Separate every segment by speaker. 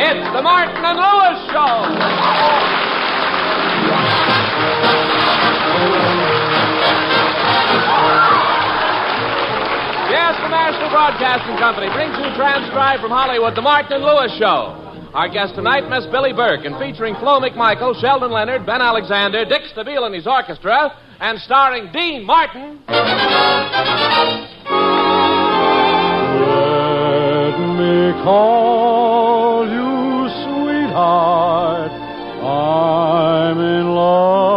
Speaker 1: It's the Martin and Lewis Show. Yes, the National Broadcasting Company brings you transcribed from Hollywood, the Martin and Lewis Show. Our guest tonight, Miss Billie Burke, and featuring Flo McMichael, Sheldon Leonard, Ben Alexander, Dick Stabile and his orchestra, and starring Dean Martin.
Speaker 2: Let me call you sweetheart. I'm in love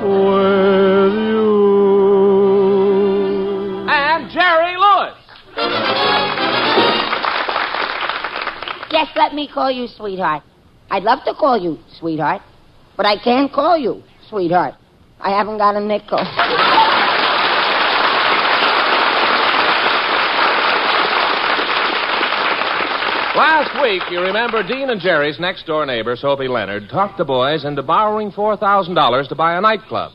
Speaker 2: with you.
Speaker 1: And Jerry Lewis.
Speaker 3: Yes, let me call you sweetheart. I'd love to call you sweetheart, but I can't call you sweetheart. I haven't got a nickel.
Speaker 1: Last week, you remember Dean and Jerry's next-door neighbor, Soapy Leonard, talked the boys into borrowing $4,000 to buy a nightclub.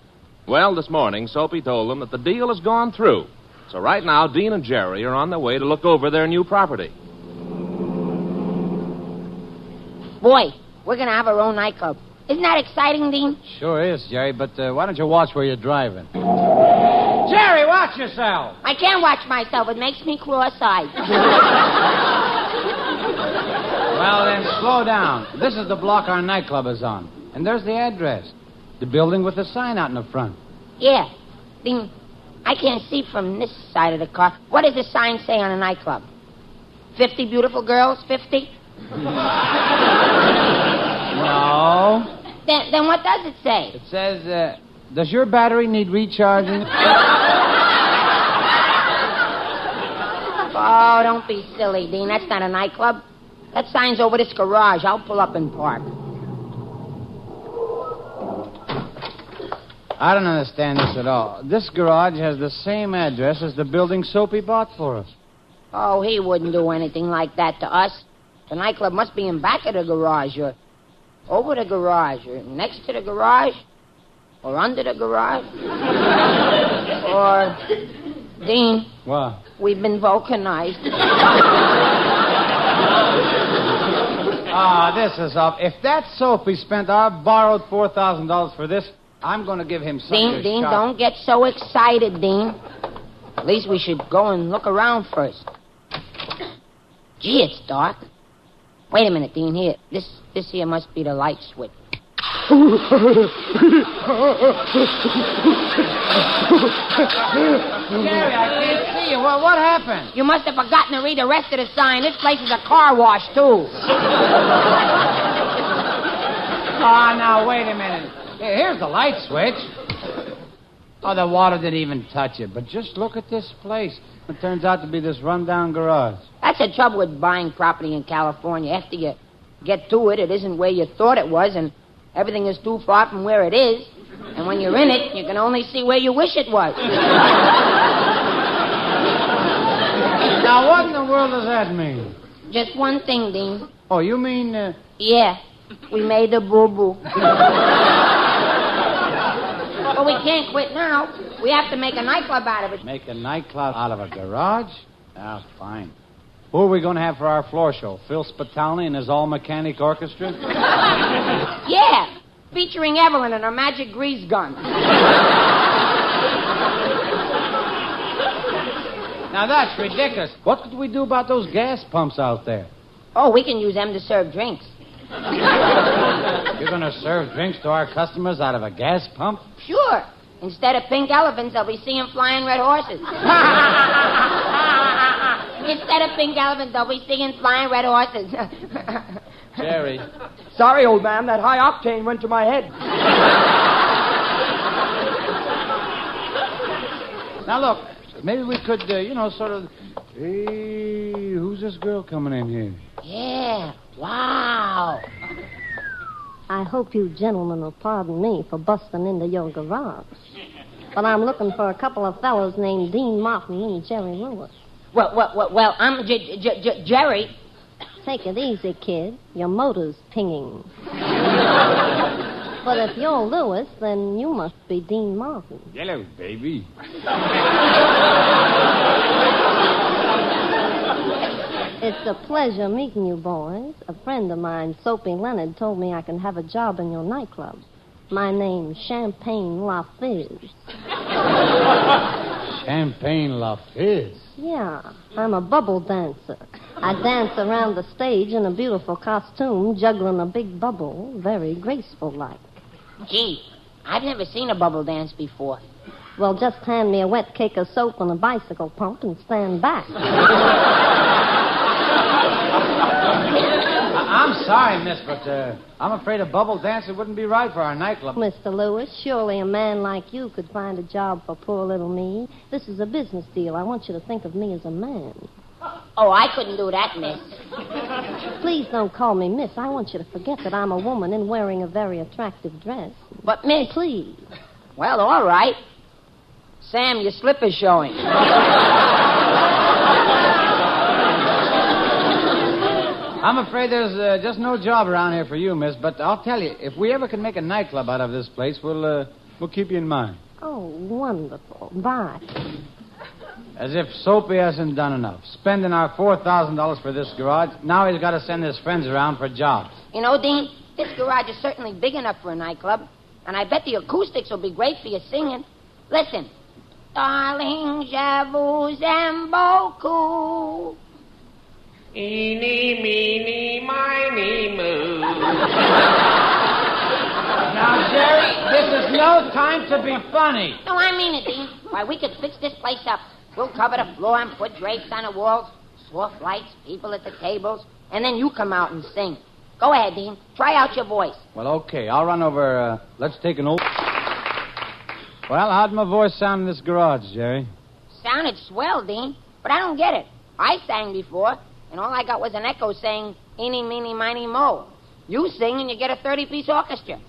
Speaker 1: Well, this morning, Soapy told them that the deal has gone through. So right now, Dean and Jerry are on their way to look over their new property.
Speaker 3: Boy, we're going to have our own nightclub. Isn't that exciting, Dean?
Speaker 4: Sure is, Jerry, but why don't you watch where you're driving? Jerry, watch yourself!
Speaker 3: I can't watch myself. It makes me cross-eyed.
Speaker 4: Well, then, slow down. This is the block our nightclub is on. And there's the address. The building with the sign out in the front.
Speaker 3: Yeah. Dean, I can't see from this side of the car. What does the sign say on a nightclub? 50 beautiful girls? 50?
Speaker 4: No.
Speaker 3: Then what does it say?
Speaker 4: It says, does your battery need recharging?
Speaker 3: Oh, don't be silly, Dean. That's not a nightclub. That sign's over this garage. I'll pull up and park.
Speaker 4: I don't understand this at all. This garage has the same address as the building Soapy bought for us.
Speaker 3: Oh, he wouldn't do anything like that to us. The nightclub must be in back of the garage, or over the garage, or next to the garage, or under the garage. Or, Dean.
Speaker 4: What?
Speaker 3: We've been vulcanized.
Speaker 4: This is up. If that Soapy spent our borrowed $4,000 for this, I'm going to give him something.
Speaker 3: Dean, don't get so excited, Dean. At least we should go and look around first. Gee, it's dark. Wait a minute, Dean. Here, this here must be the light switch.
Speaker 4: Jerry, I can't see you. What happened?
Speaker 3: You must have forgotten to read the rest of the sign. This place is a car wash, too.
Speaker 4: Now, wait a minute. Here's the light switch. Oh, the water didn't even touch it. But just look at this place. It turns out to be this rundown garage.
Speaker 3: That's the trouble with buying property in California. After you get to it, it isn't where you thought it was, and everything is too far from where it is. And when you're in it, you can only see where you wish it was.
Speaker 4: Now, what in the world does that mean?
Speaker 3: Just one thing, Dean.
Speaker 4: Oh, you mean...
Speaker 3: Yeah, we made a boo-boo. But we can't quit now. We have to make a nightclub out of it.
Speaker 4: Make a nightclub out of a garage? Ah, fine. Who are we going to have for our floor show? Phil Spitalny and his all-mechanic orchestra?
Speaker 3: Yeah, featuring Evelyn and her magic grease gun.
Speaker 4: Now, that's ridiculous. What could we do about those gas pumps out there?
Speaker 3: Oh, we can use them to serve drinks.
Speaker 4: You're going to serve drinks to our customers out of a gas pump?
Speaker 3: Sure. Instead of pink elephants, they'll be seeing flying red horses. Instead of pink elephants, they'll be seeing flying red horses.
Speaker 4: Jerry.
Speaker 5: Sorry, old man, that high octane went to my head.
Speaker 4: Now, look, maybe we could, sort of... Hey, who's this girl coming in here?
Speaker 3: Yeah, wow.
Speaker 6: I hope you gentlemen will pardon me for busting into your garage. But I'm looking for a couple of fellows named Dean Martin and Jerry Lewis.
Speaker 3: Well, I'm Jerry.
Speaker 6: Take it easy, kid. Your motor's pinging. But if you're Lewis, then you must be Dean Martin.
Speaker 4: Hello, baby.
Speaker 6: It's a pleasure meeting you, boys. A friend of mine, Soapy Leonard, told me I can have a job in your nightclub. My name's Champagne La Fizz.
Speaker 4: Champagne La Fizz?
Speaker 6: Yeah, I'm a bubble dancer. I dance around the stage in a beautiful costume, juggling a big bubble, very graceful-like.
Speaker 3: Gee, I've never seen a bubble dance before.
Speaker 6: Well, just hand me a wet cake of soap and a bicycle pump and stand back.
Speaker 4: I'm sorry, miss, but I'm afraid a bubble dancer wouldn't be right for our nightclub.
Speaker 6: Mr. Lewis, surely a man like you could find a job for poor little me. This is a business deal. I want you to think of me as a man.
Speaker 3: Oh, I couldn't do that, miss.
Speaker 6: Please don't call me miss. I want you to forget that I'm a woman and wearing a very attractive dress.
Speaker 3: But, miss...
Speaker 6: Please.
Speaker 3: Well, all right. Sam, your slipper's showing.
Speaker 4: I'm afraid there's just no job around here for you, miss, but I'll tell you, if we ever can make a nightclub out of this place, we'll keep you in mind.
Speaker 6: Oh, wonderful. Bye.
Speaker 4: As if Soapy hasn't done enough. Spending our $4,000 for this garage, now he's got to send his friends around for jobs.
Speaker 3: You know, Dean, this garage is certainly big enough for a nightclub, and I bet the acoustics will be great for your singing. Listen. Darling, j'avoue, j'aime beaucoup.
Speaker 7: Eeny, meeny, miny, moo.
Speaker 4: Now, Jerry, this is no time to be funny.
Speaker 3: No, I mean it, Dean. Why, we could fix this place up. We'll cover the floor and put drapes on the walls, soft lights, people at the tables, and then you come out and sing. Go ahead, Dean. Try out your voice.
Speaker 4: Well, okay. I'll run over. Let's take an old... Well, how'd my voice sound in this garage, Jerry?
Speaker 3: Sounded swell, Dean, but I don't get it. I sang before, and all I got was an echo saying, eeny, meeny, miny, mo. You sing, and you get a 30-piece orchestra.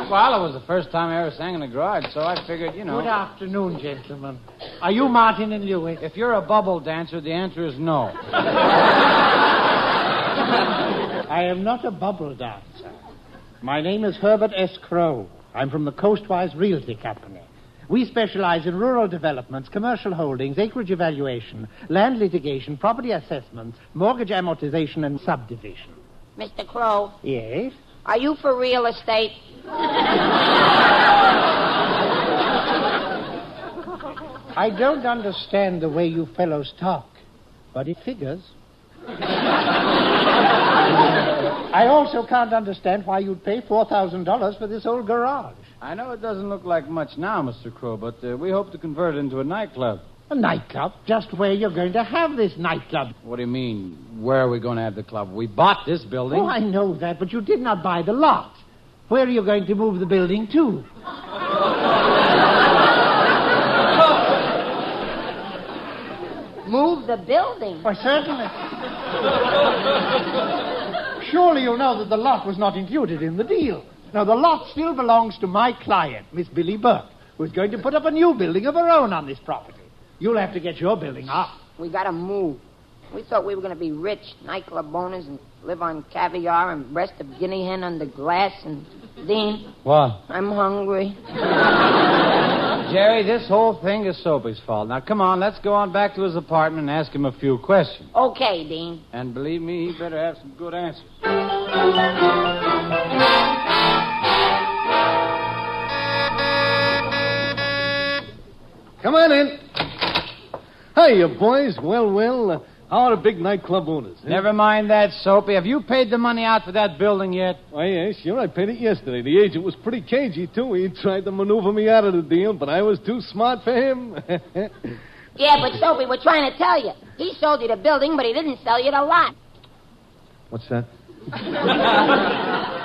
Speaker 4: Well, it was the first time I ever sang in a garage, so I figured, you know...
Speaker 7: Good afternoon, gentlemen. Are you Martin and Louis?
Speaker 4: If you're a bubble dancer, the answer is no.
Speaker 7: I am not a bubble dancer. My name is Herbert S. Crow. I'm from the Coastwise Realty Company. We specialize in rural developments, commercial holdings, acreage evaluation, land litigation, property assessments, mortgage amortization, and subdivision.
Speaker 3: Mr. Crow,
Speaker 7: Yes?
Speaker 3: are you for real estate?
Speaker 7: I don't understand the way you fellows talk, but it figures. I also can't understand why you'd pay $4,000 for this old garage.
Speaker 4: I know it doesn't look like much now, Mr. Crow, but we hope to convert it into a nightclub.
Speaker 7: A nightclub? Just where you're going to have this nightclub.
Speaker 4: What do you mean, where are we going to have the club? We bought this building.
Speaker 7: Oh, I know that, but you did not buy the lot. Where are you going to move the building to?
Speaker 3: Move the building.
Speaker 7: Why, certainly. Surely you know that the lot was not included in the deal. Now, the lot still belongs to my client, Miss Billie Burke, who's going to put up a new building of her own on this property. You'll have to get your building up.
Speaker 3: We gotta move. We thought we were gonna be rich, nightclub owners, and live on caviar and breast of guinea hen under glass. And Dean,
Speaker 4: What?
Speaker 3: I'm hungry.
Speaker 4: Jerry, this whole thing is Soapy's fault. Now, come on, let's go on back to his apartment and ask him a few questions.
Speaker 3: Okay, Dean.
Speaker 4: And believe me, he better have some good answers.
Speaker 2: Come on in. Hiya, boys. Well, how are the big nightclub owners? Eh?
Speaker 4: Never mind that, Soapy. Have you paid the money out for that building yet?
Speaker 2: Why, yeah, sure. I paid it yesterday. The agent was pretty cagey, too. He tried to maneuver me out of the deal, but I was too smart for him.
Speaker 3: Yeah, but Soapy, we're trying to tell you. He sold you the building, but he didn't sell you the lot.
Speaker 2: What's that?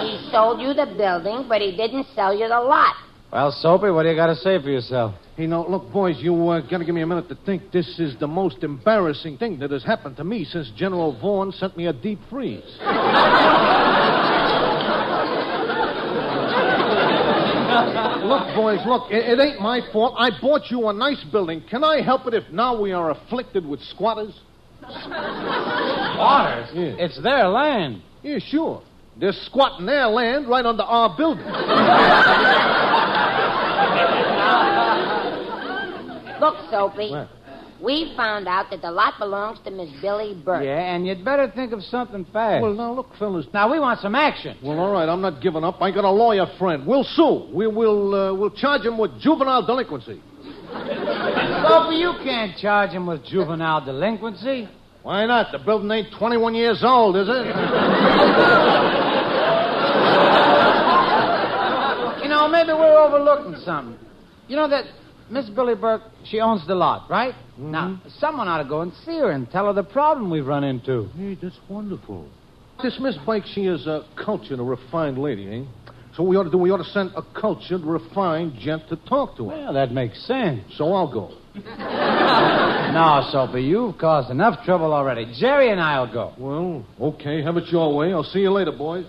Speaker 3: He sold you the building, but he didn't sell you the lot.
Speaker 4: Well, Soapy, what do you got to say for yourself?
Speaker 2: Hey, now, look, boys, you got to give me a minute to think. This is the most embarrassing thing that has happened to me since General Vaughan sent me a deep freeze. Look, boys, look, it ain't my fault. I bought you a nice building. Can I help it if now we are afflicted with squatters?
Speaker 4: Squatters?
Speaker 2: Yeah.
Speaker 4: It's their land.
Speaker 2: Yeah, sure. They're squatting their land right under our building.
Speaker 3: Look, Soapy,
Speaker 2: What?
Speaker 3: We found out that the lot belongs to Miss Billie Burke.
Speaker 4: Yeah, and you'd better think of something fast.
Speaker 2: Well, now, look, fellas.
Speaker 4: Now, we want some action.
Speaker 2: Well, all right, I'm not giving up. I got a lawyer friend. We'll sue. We'll charge him with juvenile delinquency.
Speaker 4: Sophie, you can't charge him with juvenile delinquency.
Speaker 2: Why not? The building ain't 21 years old, is it?
Speaker 4: You know, maybe we're overlooking something. You know that Miss Billie Burke, she owns the lot, right? Mm-hmm. Now, someone ought to go and see her and tell her the problem we've run into.
Speaker 2: Hey, that's wonderful. This Miss Burke, she is a cultured, a refined lady, eh? So what we ought to do, we ought to send a cultured, refined gent to talk to her.
Speaker 4: Well, that makes sense.
Speaker 2: So I'll go.
Speaker 4: No, Sophie, you've caused enough trouble already. Jerry and I'll go.
Speaker 2: Well, okay, have it your way. I'll see you later, boys.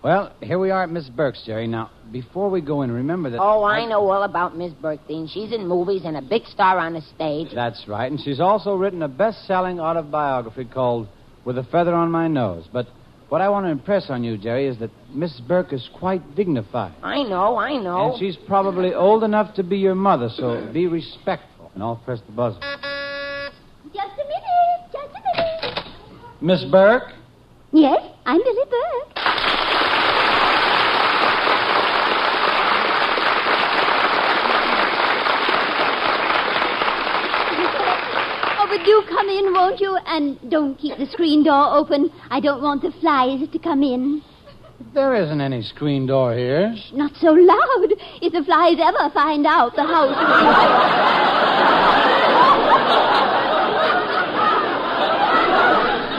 Speaker 4: Well, here we are at Miss Burke's, Jerry. Now, before we go in, remember that...
Speaker 3: Oh, I know all about Miss Burke, Dean. She's in movies and a big star on the stage.
Speaker 4: That's right, and she's also written a best-selling autobiography called With a Feather on My Nose. But what I want to impress on you, Jerry, is that Miss Burke is quite dignified.
Speaker 3: I know.
Speaker 4: And she's probably old enough to be your mother, so be respectful. And I'll press the buzzer.
Speaker 6: Just a minute.
Speaker 4: Miss Burke?
Speaker 6: Yes, I'm Billie Burke. But do come in, won't you? And don't keep the screen door open. I don't want the flies to come in.
Speaker 4: There isn't any screen door here.
Speaker 6: Shh, not so loud. If the flies ever find out the house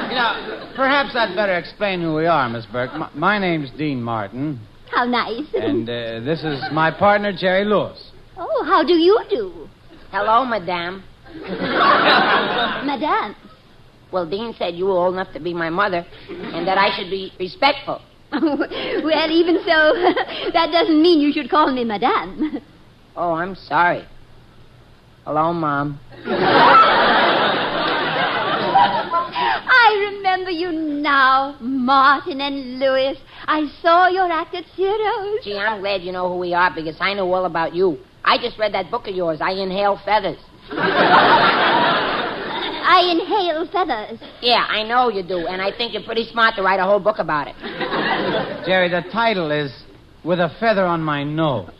Speaker 4: You know, perhaps I'd better explain who we are, Miss Burke. My name's Dean Martin.
Speaker 6: How nice.
Speaker 4: And this is my partner, Jerry Lewis.
Speaker 6: Oh, how do you do?
Speaker 3: Hello, madame.
Speaker 6: Madame.
Speaker 3: Well, Dean said you were old enough to be my mother and that I should be respectful.
Speaker 6: Well, even so, that doesn't mean you should call me Madame.
Speaker 3: Oh, I'm sorry. Hello, Mom.
Speaker 6: I remember you now, Martin and Lewis. I saw your act at Ciro's.
Speaker 3: Gee, I'm glad you know who we are because I know all about you. I just read that book of yours, I Inhale Feathers.
Speaker 6: I inhale feathers.
Speaker 3: Yeah, I know you do, and I think you're pretty smart to write a whole book about it.
Speaker 4: Jerry, the title is With a Feather on My Nose.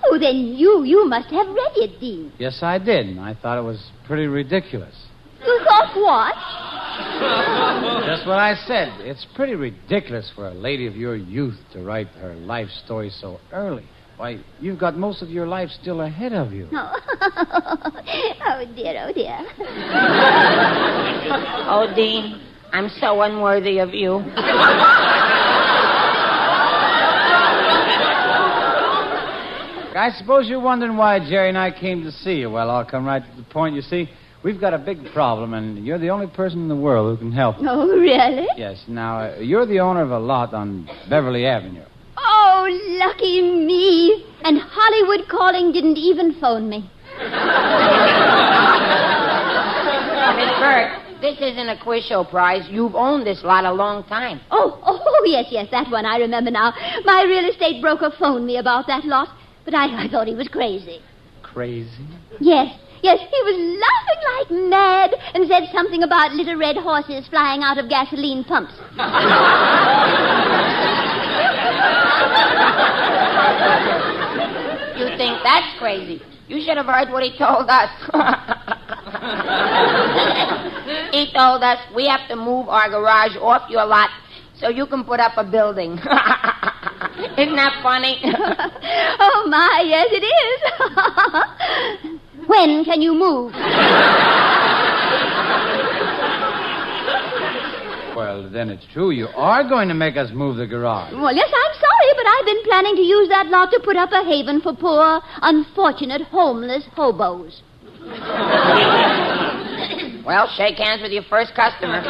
Speaker 6: Oh, then you must have read it, Dean.
Speaker 4: Yes, I did, and I thought it was pretty ridiculous.
Speaker 6: You thought what?
Speaker 4: Just what I said. It's pretty ridiculous for a lady of your youth to write her life story so early. Why, you've got most of your life still ahead of you.
Speaker 6: Oh, oh dear, oh, dear.
Speaker 3: Oh, Dean, I'm so unworthy of you.
Speaker 4: I suppose you're wondering why Jerry and I came to see you. Well, I'll come right to the point. You see, we've got a big problem, and you're the only person in the world who can help.
Speaker 6: Oh, really?
Speaker 4: Yes. Now, you're the owner of a lot on Beverly Avenue.
Speaker 6: Oh, lucky me. And Hollywood Calling didn't even phone me.
Speaker 3: Miss Burke, this isn't a quiz show prize. You've owned this lot a long time.
Speaker 6: Oh, yes, that one I remember now. My real estate broker phoned me about that lot, but I thought he was crazy.
Speaker 4: Crazy?
Speaker 6: Yes, he was laughing like mad and said something about little red horses flying out of gasoline pumps.
Speaker 3: You think that's crazy? You should have heard what he told us. He told us we have to move our garage off your lot so you can put up a building. Isn't that funny?
Speaker 6: Oh, my, yes, it is. When can you move?
Speaker 4: Well, then it's true. You are going to make us move the garage.
Speaker 6: Well, yes, I'm sorry, but I've been planning to use that lot to put up a haven for poor, unfortunate, homeless hobos.
Speaker 3: Well, shake hands with your first customer.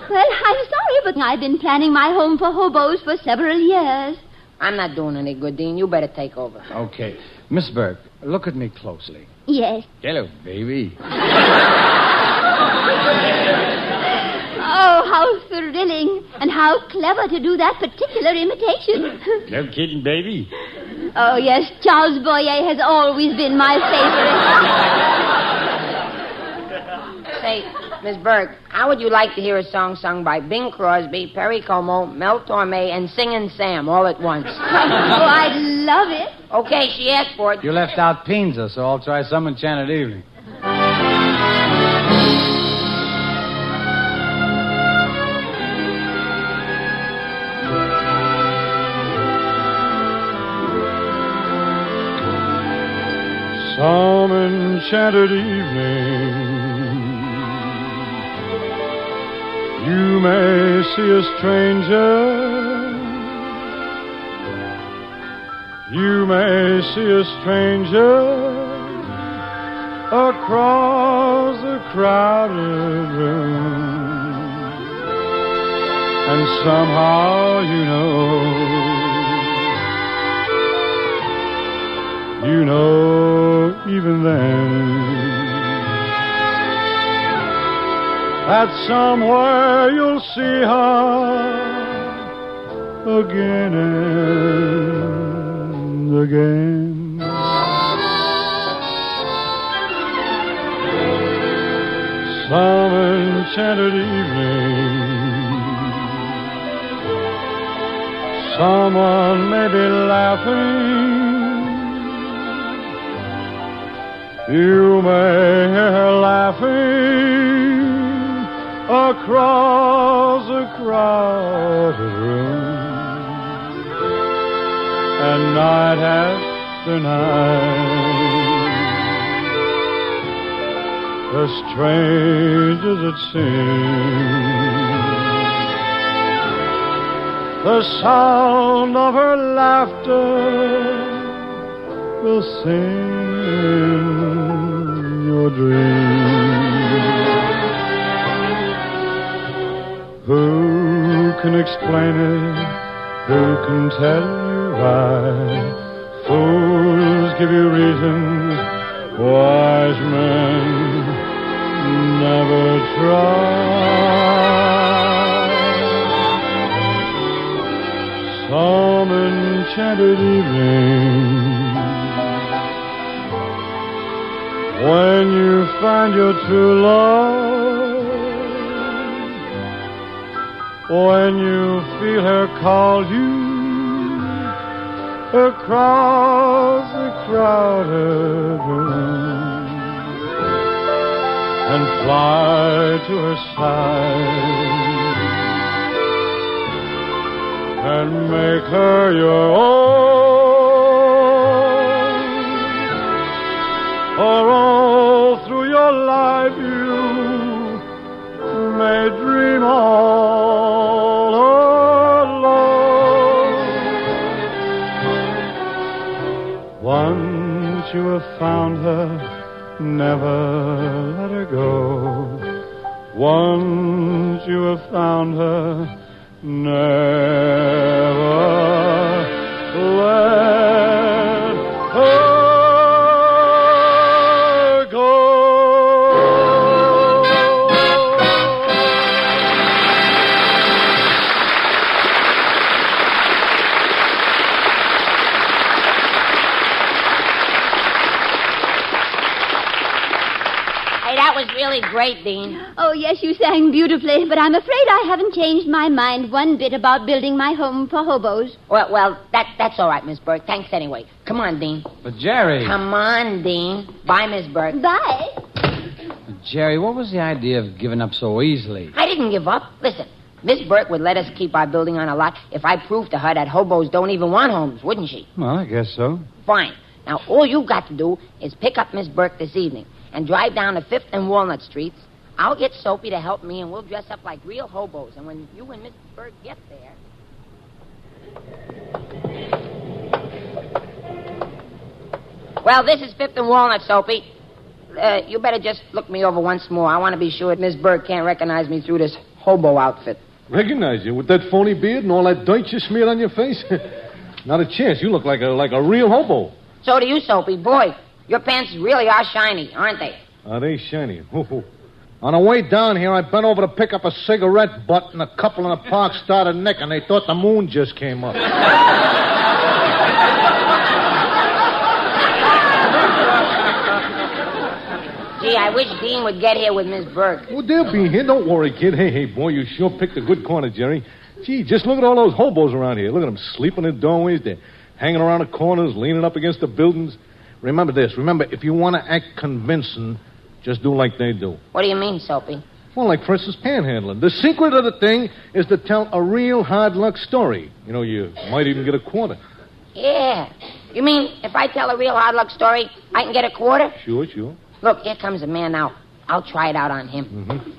Speaker 6: Well, I'm sorry, but I've been planning my home for hobos for several years.
Speaker 3: I'm not doing any good, Dean. You better take over.
Speaker 4: Okay. Miss Burke, look at me closely.
Speaker 6: Yes.
Speaker 4: Hello, baby.
Speaker 8: Oh, how thrilling. And how clever to do that particular imitation.
Speaker 9: No kidding, baby.
Speaker 8: Oh, yes, Charles Boyer has always been my favorite.
Speaker 3: Say, Miss Burke, how would you like to hear a song sung by Bing Crosby, Perry Como, Mel Torme, and Singin' Sam all at once?
Speaker 8: Oh, I'd love it.
Speaker 3: Okay, she asked for it.
Speaker 4: You left out Pinza, so I'll try Some Enchanted Evening.
Speaker 10: Some enchanted evening, you may see a stranger. You may see a stranger across the crowded room, and somehow you know even then that somewhere you'll see her again and again. Some enchanted evening, someone may be laughing. You may hear her laughing across a crowded room, and night after night, the strangers it seems, the sound of her laughter will sing your dreams. Who can explain it? Who can tell you why? Fools give you reasons, wise men never try. Some enchanted evening, when you find your true love, when you feel her call you across the crowded room, and fly to her side and make her your own, for all through your life you may dream all alone. Once you have found her, never let her go. Once you have found her, never let her go.
Speaker 3: Hey, that was really great, Dean.
Speaker 8: Oh, yes, you sang beautifully, but I'm afraid I haven't changed my mind one bit about building my home for hobos.
Speaker 3: Well, that's all right, Miss Burke. Thanks anyway. Come on, Dean.
Speaker 4: But, Jerry...
Speaker 3: Come on, Dean. Bye, Miss Burke.
Speaker 8: Bye.
Speaker 4: Jerry, what was the idea of giving up so easily?
Speaker 3: I didn't give up. Listen, Miss Burke would let us keep our building on a lot if I proved to her that hobos don't even want homes, wouldn't she?
Speaker 10: Well, I guess so.
Speaker 3: Fine. Now, all you've got to do is pick up Miss Burke this evening and drive down to 5th and Walnut Streets. I'll get Soapy to help me, and we'll dress up like real hobos. And when you and Miss Burke get there... Well, this is 5th and Walnut, Soapy. You better just look me over once more. I want to be sure Miss Burke can't recognize me through this hobo outfit.
Speaker 2: Recognize you with that phony beard and all that dirt you smeared on your face? Not a chance. You look like a real hobo.
Speaker 3: So do you, Soapy. Boy, your pants really are shiny, aren't they?
Speaker 2: Are they shiny? On the way down here, I bent over to pick up a cigarette butt, and a couple in the park started nicking. They thought the moon just came up.
Speaker 3: Gee, I wish Dean would get here with Miss Burke.
Speaker 2: Well, they'll be here. Don't worry, kid. Hey, boy, you sure picked a good corner, Jerry. Gee, just look at all those hobos around here. Look at them sleeping in doorways. They're hanging around the corners, leaning up against the buildings. Remember this. Remember, if you want to act convincing, just do like they do.
Speaker 3: What do you mean, Soapy?
Speaker 2: Well, like, for instance, panhandling. The secret of the thing is to tell a real hard luck story. You know, you might even get a quarter.
Speaker 3: Yeah. You mean if I tell a real hard luck story, I can get a quarter?
Speaker 2: Sure.
Speaker 3: Look, here comes a man now. I'll try it out on him.
Speaker 2: Mm-hmm.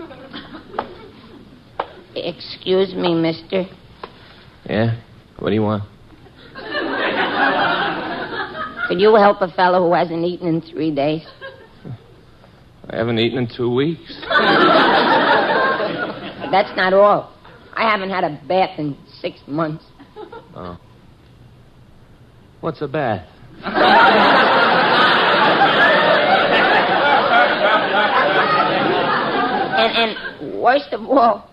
Speaker 3: Excuse me, mister.
Speaker 1: Yeah? What do you want?
Speaker 3: Could you help a fellow who hasn't eaten in 3 days?
Speaker 1: I haven't eaten in 2 weeks.
Speaker 3: That's not all. I haven't had a bath in 6 months.
Speaker 1: Oh. What's a bath?
Speaker 3: And worst of all,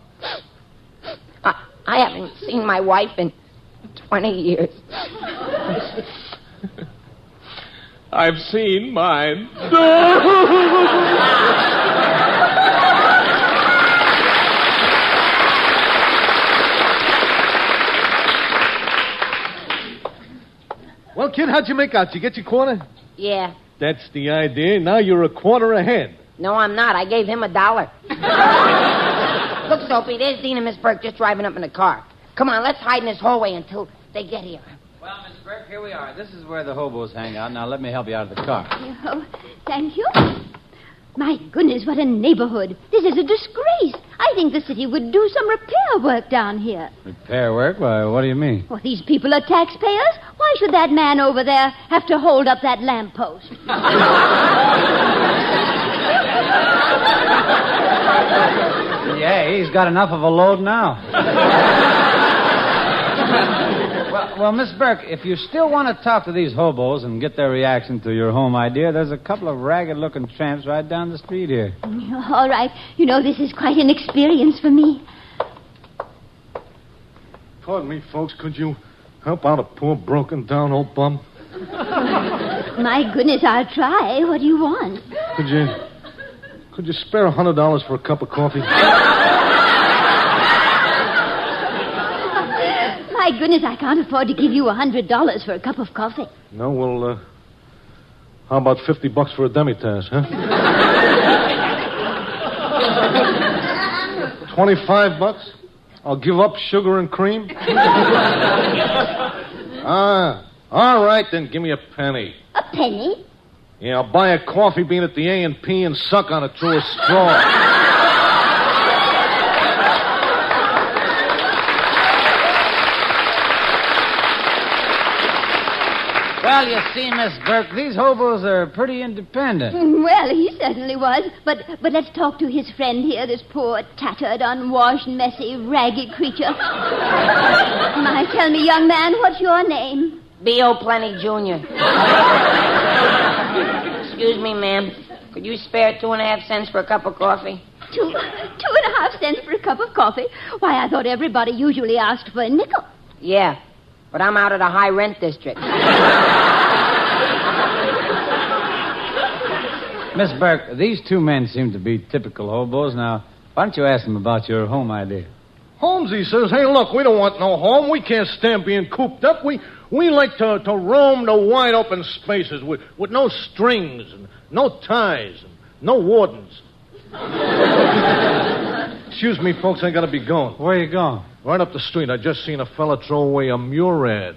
Speaker 3: I haven't seen my wife in 20 years.
Speaker 1: I've seen mine.
Speaker 2: Well, kid, how'd you make out? Did you get your quarter?
Speaker 3: Yeah.
Speaker 2: That's the idea. Now you're a quarter ahead.
Speaker 3: No, I'm not. I gave him $1. Look, Soapy, there's Dean and Miss Burke just driving up in the car. Come on, let's hide in this hallway until they get here.
Speaker 4: Well, Miss Burke, here we are. This is where the hobos hang out. Now, let me help you out of the car.
Speaker 8: Oh, thank you. My goodness, what a neighborhood. This is a disgrace. I think the city would do some repair work down here.
Speaker 4: Repair work? Why, what do you mean?
Speaker 8: Well, these people are taxpayers. Why should that man over there have to hold up that lamppost?
Speaker 4: Yeah, he's got enough of a load now. Well, Miss Burke, if you still want to talk to these hobos and get their reaction to your home idea, there's a couple of ragged-looking tramps right down the street here.
Speaker 8: All right. You know, this is quite an experience for me.
Speaker 2: Pardon me, folks. Could you help out a poor, broken-down old bum?
Speaker 8: My goodness, I'll try. What do you want?
Speaker 2: Could you spare $100 for a cup of coffee?
Speaker 8: My goodness, I can't afford to give you $100 for a cup of coffee.
Speaker 2: No, well, how about $50 for a demi-tasse, huh? $25? I'll give up sugar and cream? All right, then give me a penny.
Speaker 8: A penny?
Speaker 2: Yeah, I'll buy a coffee bean at the A&P and suck on it through a straw.
Speaker 4: Well, you see, Miss Burke, these hobos are pretty independent.
Speaker 8: Well, he certainly was. But let's talk to his friend here, this poor, tattered, unwashed, messy, ragged creature. My, tell me, young man, what's your name?
Speaker 3: B.O. Plenty Jr. Excuse me, ma'am. Could you spare 2.5 cents for a cup of coffee?
Speaker 8: 2.5 cents for a cup of coffee? Why, I thought everybody usually asked for a nickel.
Speaker 3: Yeah, but I'm out of the high rent district.
Speaker 4: Miss Burke, these two men seem to be typical hobos. Now, why don't you ask them about your home idea?
Speaker 2: Holmesy says, hey, look, we don't want no home. We can't stand being cooped up. We like to roam the wide open spaces with no strings and no ties and no wardens. Excuse me, folks, I gotta be going.
Speaker 4: Where are you going?
Speaker 2: Right up the street. I just seen a fella throw away a murad.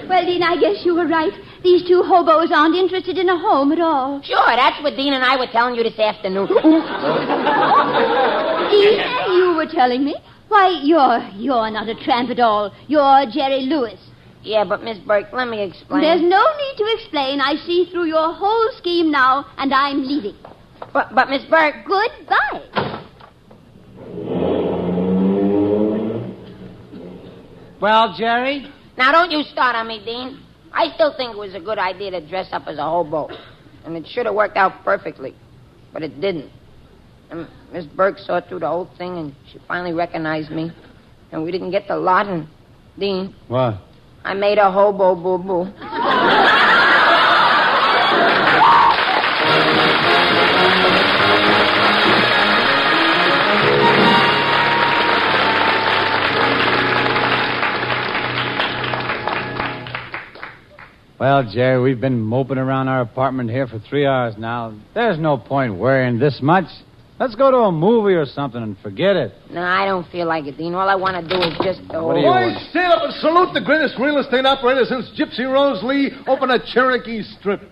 Speaker 8: Well, Dean, I guess you were right. These two hobos aren't interested in a home at all.
Speaker 3: Sure, that's what Dean and I were telling you this afternoon.
Speaker 8: Dean, you were telling me? Why, you're not a tramp at all. You're Jerry Lewis.
Speaker 3: Yeah, but Miss Burke, let me explain.
Speaker 8: There's no need to explain. I see through your whole scheme now, and I'm leaving.
Speaker 3: But Miss Burke...
Speaker 8: Goodbye.
Speaker 4: Well, Jerry?
Speaker 3: Now, don't you start on me, Dean. I still think it was a good idea to dress up as a hobo. And it should have worked out perfectly. But it didn't. And Miss Burke saw through the whole thing, and she finally recognized me. And we didn't get the lot, and Dean...
Speaker 4: What?
Speaker 3: I made a hobo boo-boo.
Speaker 4: Well, Jerry, we've been moping around our apartment here for 3 hours now. There's no point worrying this much. Let's go to a movie or something and forget it.
Speaker 3: No, I don't feel like it, Dean. All I want to do is just...
Speaker 4: What do you want?
Speaker 2: Boys, stand up and salute the greatest real estate operator since Gypsy Rose Lee opened a Cherokee Strip.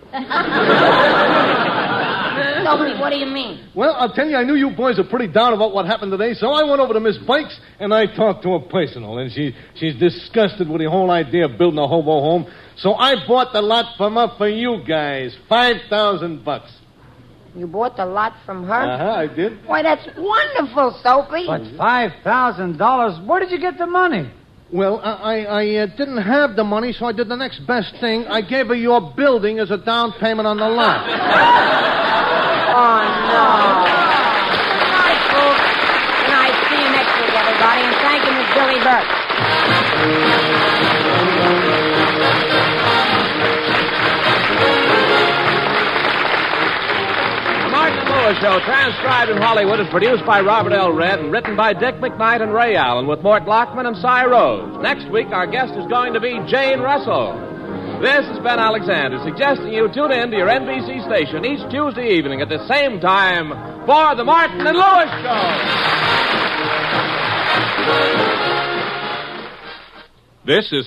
Speaker 3: Sophie, what do you mean?
Speaker 2: Well, I'll tell you, I knew you boys are pretty down about what happened today, so I went over to Miss Bikes and I talked to her personal, and she's disgusted with the whole idea of building a hobo home. So I bought the lot from her for you guys, $5,000.
Speaker 3: You bought the lot from her?
Speaker 2: I did.
Speaker 3: Why, that's wonderful, Sophie.
Speaker 4: But $5,000? Where did you get the money?
Speaker 2: Well, I didn't have the money, so I did the next best thing. I gave her your building as a down payment on the lot.
Speaker 3: Oh, no. Good night, folks. Good night. See you next week, everybody, and thank you, Miss Billie Burke.
Speaker 1: Show, transcribed in Hollywood, is produced by Robert L. Redd and written by Dick McKnight and Ray Allen with Mort Lockman and Cy Rose. Next week, our guest is going to be Jane Russell. This is Ben Alexander suggesting you tune in to your NBC station each Tuesday evening at the same time for the Martin and Lewis Show.
Speaker 9: This is